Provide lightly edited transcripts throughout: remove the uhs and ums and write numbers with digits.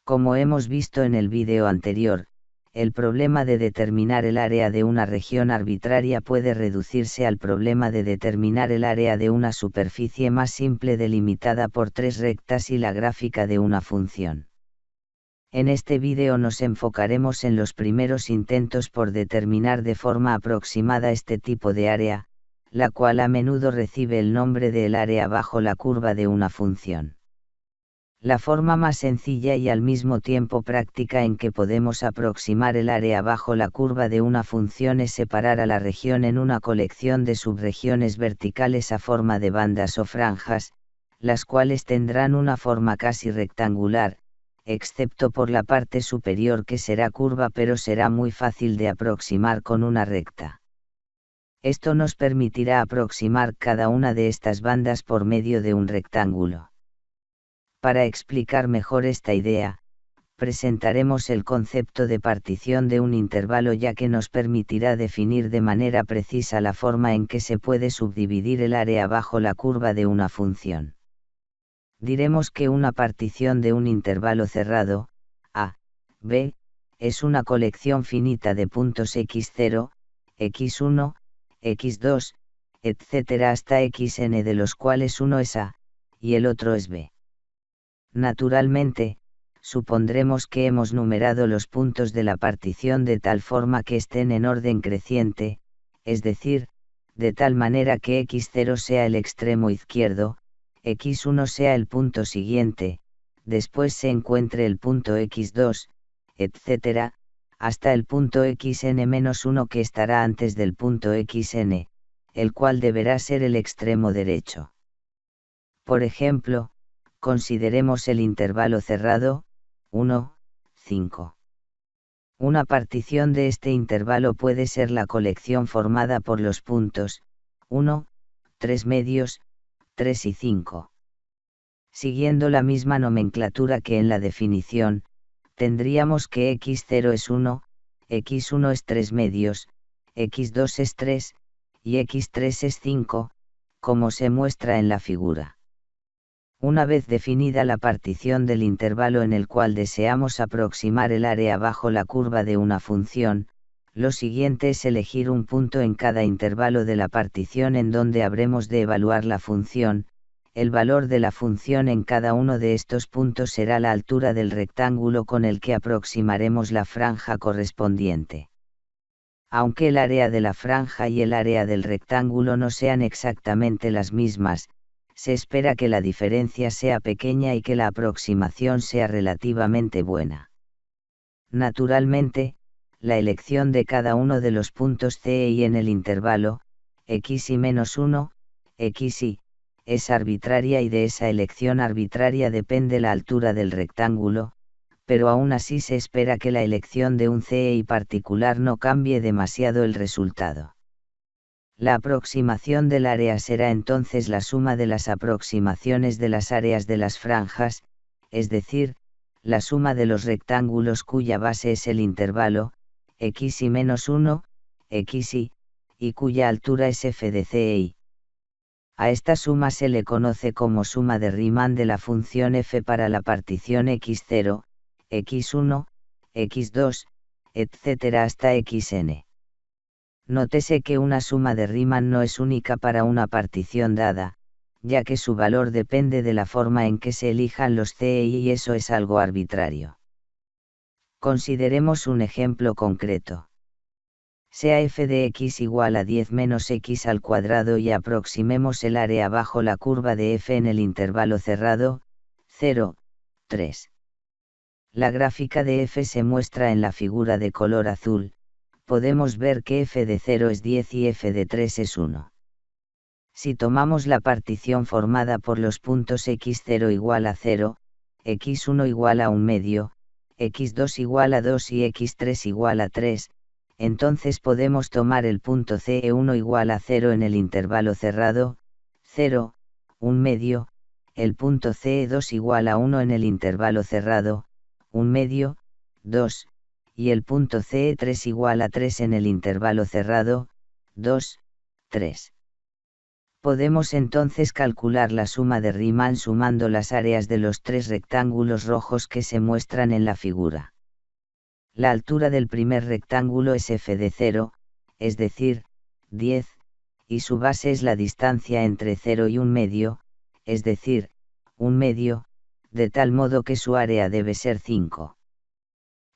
Como hemos visto en el vídeo anterior, el problema de determinar el área de una región arbitraria puede reducirse al problema de determinar el área de una superficie más simple delimitada por tres rectas y la gráfica de una función. En este vídeo nos enfocaremos en los primeros intentos por determinar de forma aproximada este tipo de área, la cual a menudo recibe el nombre de el área bajo la curva de una función. La forma más sencilla y al mismo tiempo práctica en que podemos aproximar el área bajo la curva de una función es separar a la región en una colección de subregiones verticales a forma de bandas o franjas, las cuales tendrán una forma casi rectangular, excepto por la parte superior que será curva pero será muy fácil de aproximar con una recta. Esto nos permitirá aproximar cada una de estas bandas por medio de un rectángulo. Para explicar mejor esta idea, presentaremos el concepto de partición de un intervalo ya que nos permitirá definir de manera precisa la forma en que se puede subdividir el área bajo la curva de una función. Diremos que una partición de un intervalo cerrado, A, B, es una colección finita de puntos x0, x1, x2, etc. hasta xn de los cuales uno es A, y el otro es B. Naturalmente, supondremos que hemos numerado los puntos de la partición de tal forma que estén en orden creciente, es decir, de tal manera que x0 sea el extremo izquierdo, x1 sea el punto siguiente, después se encuentre el punto x2, etc., hasta el punto xn-1 que estará antes del punto xn, el cual deberá ser el extremo derecho. Por ejemplo, consideremos el intervalo cerrado, 1, 5. Una partición de este intervalo puede ser la colección formada por los puntos, 1, 3 medios, 3 y 5. Siguiendo la misma nomenclatura que en la definición, tendríamos que x0 es 1, x1 es 3 medios, x2 es 3, y x3 es 5, como se muestra en la figura. Una vez definida la partición del intervalo en el cual deseamos aproximar el área bajo la curva de una función, lo siguiente es elegir un punto en cada intervalo de la partición en donde habremos de evaluar la función. El valor de la función en cada uno de estos puntos será la altura del rectángulo con el que aproximaremos la franja correspondiente. Aunque el área de la franja y el área del rectángulo no sean exactamente las mismas, se espera que la diferencia sea pequeña y que la aproximación sea relativamente buena. Naturalmente, la elección de cada uno de los puntos C y en el intervalo, x y menos 1, x y, es arbitraria y de esa elección arbitraria depende la altura del rectángulo, pero aún así se espera que la elección de un CI particular no cambie demasiado el resultado. La aproximación del área será entonces la suma de las aproximaciones de las áreas de las franjas, es decir, la suma de los rectángulos cuya base es el intervalo, x y menos 1, x y cuya altura es f de CI. A esta suma se le conoce como suma de Riemann de la función f para la partición x0, x1, x2, etc. hasta xn. Nótese que una suma de Riemann no es única para una partición dada, ya que su valor depende de la forma en que se elijan los CI y eso es algo arbitrario. Consideremos un ejemplo concreto. Sea f de x igual a 10 menos x al cuadrado y aproximemos el área bajo la curva de f en el intervalo cerrado, 0, 3. La gráfica de f se muestra en la figura de color azul. Podemos ver que f de 0 es 10 y f de 3 es 1. Si tomamos la partición formada por los puntos x0 igual a 0, x1 igual a 1 medio, x2 igual a 2 y x3 igual a 3, entonces podemos tomar el punto CE1 igual a 0 en el intervalo cerrado, 0, 1 medio, el punto CE2 igual a 1 en el intervalo cerrado, 1 medio, 2, y el punto CE3 igual a 3 en el intervalo cerrado, 2, 3. Podemos entonces calcular la suma de Riemann sumando las áreas de los tres rectángulos rojos que se muestran en la figura. La altura del primer rectángulo es f de 0, es decir, 10, y su base es la distancia entre 0 y 1 medio, es decir, 1 medio, de tal modo que su área debe ser 5.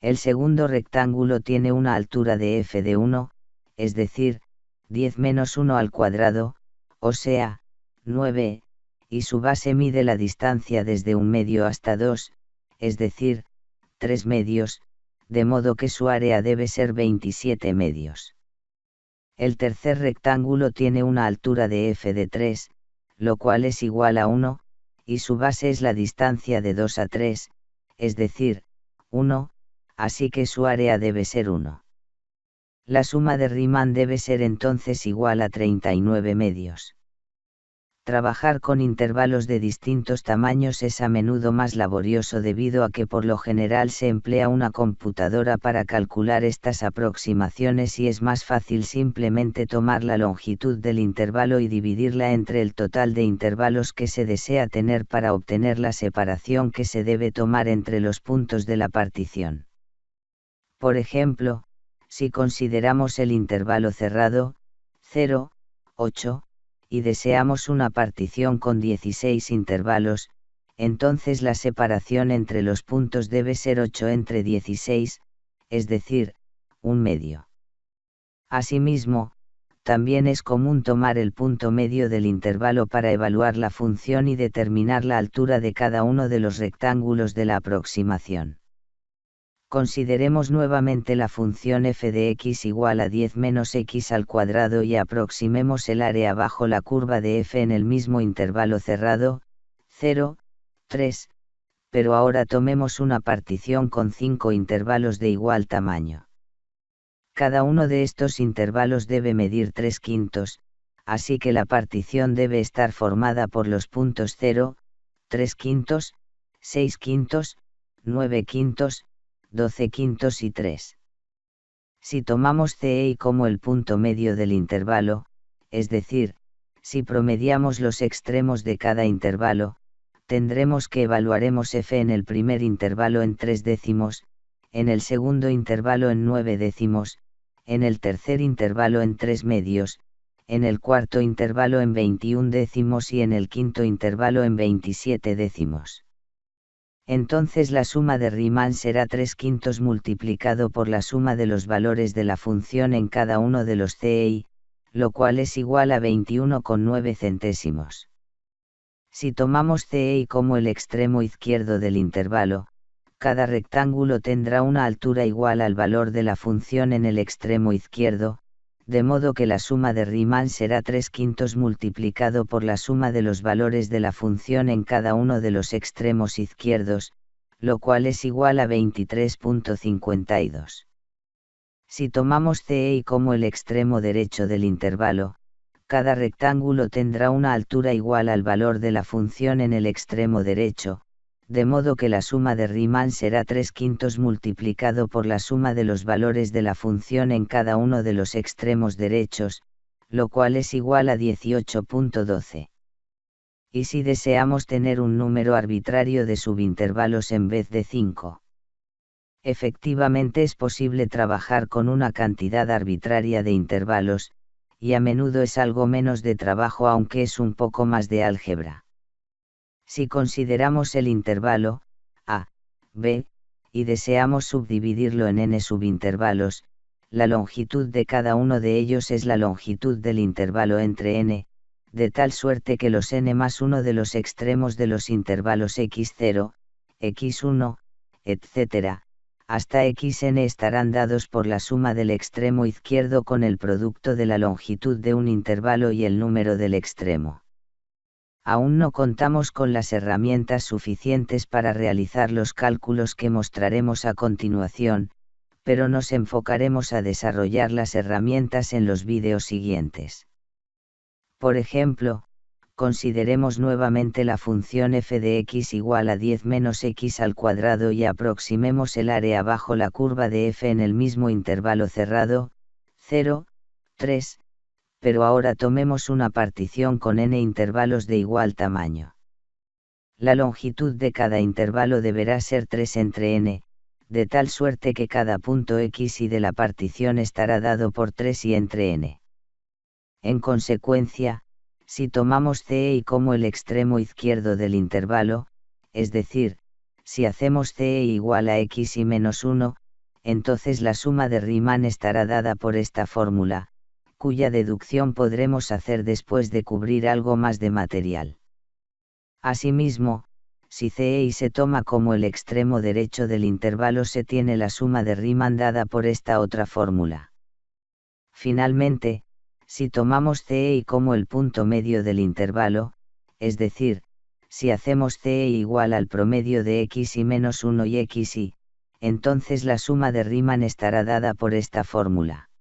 El segundo rectángulo tiene una altura de f de 1, es decir, 10 menos 1 al cuadrado, o sea, 9, y su base mide la distancia desde 1 medio hasta 2, es decir, 3 medios, de modo que su área debe ser 27 medios. El tercer rectángulo tiene una altura de f de 3, lo cual es igual a 1, y su base es la distancia de 2 a 3, es decir, 1, así que su área debe ser 1. La suma de Riemann debe ser entonces igual a 39 medios. Trabajar con intervalos de distintos tamaños es a menudo más laborioso debido a que por lo general se emplea una computadora para calcular estas aproximaciones y es más fácil simplemente tomar la longitud del intervalo y dividirla entre el total de intervalos que se desea tener para obtener la separación que se debe tomar entre los puntos de la partición. Por ejemplo, si consideramos el intervalo cerrado, 0, 8, y deseamos una partición con 16 intervalos, entonces la separación entre los puntos debe ser 8 entre 16, es decir, 1 medio. Asimismo, también es común tomar el punto medio del intervalo para evaluar la función y determinar la altura de cada uno de los rectángulos de la aproximación. Consideremos nuevamente la función f de x igual a 10 menos x al cuadrado y aproximemos el área bajo la curva de f en el mismo intervalo cerrado, 0, 3, pero ahora tomemos una partición con 5 intervalos de igual tamaño. Cada uno de estos intervalos debe medir 3/5, así que la partición debe estar formada por los puntos 0, 3/5, 6/5, 9/5, 12/5 y 3. Si tomamos CI como el punto medio del intervalo, es decir, si promediamos los extremos de cada intervalo, tendremos que evaluaremos f en el primer intervalo en 3 décimos, en el segundo intervalo en 9 décimos, en el tercer intervalo en 3 medios, en el cuarto intervalo en 21 décimos y en el quinto intervalo en 27 décimos. Entonces la suma de Riemann será 3/5 multiplicado por la suma de los valores de la función en cada uno de los CI, lo cual es igual a 21,9 centésimos. Si tomamos CI como el extremo izquierdo del intervalo, cada rectángulo tendrá una altura igual al valor de la función en el extremo izquierdo, de modo que la suma de Riemann será 3/5 multiplicado por la suma de los valores de la función en cada uno de los extremos izquierdos, lo cual es igual a 23,52. Si tomamos CI como el extremo derecho del intervalo, cada rectángulo tendrá una altura igual al valor de la función en el extremo derecho, de modo que la suma de Riemann será 3/5 multiplicado por la suma de los valores de la función en cada uno de los extremos derechos, lo cual es igual a 18,12. ¿Y si deseamos tener un número arbitrario de subintervalos en vez de 5? Efectivamente es posible trabajar con una cantidad arbitraria de intervalos, y a menudo es algo menos de trabajo aunque es un poco más de álgebra. Si consideramos el intervalo, a, b, y deseamos subdividirlo en n subintervalos, la longitud de cada uno de ellos es la longitud del intervalo entre n, de tal suerte que los n más uno de los extremos de los intervalos x0, x1, etc., hasta xn estarán dados por la suma del extremo izquierdo con el producto de la longitud de un intervalo y el número del extremo. Aún no contamos con las herramientas suficientes para realizar los cálculos que mostraremos a continuación, pero nos enfocaremos a desarrollar las herramientas en los vídeos siguientes. Por ejemplo, consideremos nuevamente la función f de x igual a 10 menos x al cuadrado y aproximemos el área bajo la curva de f en el mismo intervalo cerrado, 0, 3, pero ahora tomemos una partición con n intervalos de igual tamaño. La longitud de cada intervalo deberá ser 3 entre n, de tal suerte que cada punto x y de la partición estará dado por 3 y entre n. En consecuencia, si tomamos CI como el extremo izquierdo del intervalo, es decir, si hacemos CI igual a x y menos 1, entonces la suma de Riemann estará dada por esta fórmula, cuya deducción podremos hacer después de cubrir algo más de material. Asimismo, si CI se toma como el extremo derecho del intervalo, se tiene la suma de Riemann dada por esta otra fórmula. Finalmente, si tomamos CI como el punto medio del intervalo, es decir, si hacemos CI igual al promedio de x y menos 1 y x y, entonces la suma de Riemann estará dada por esta fórmula.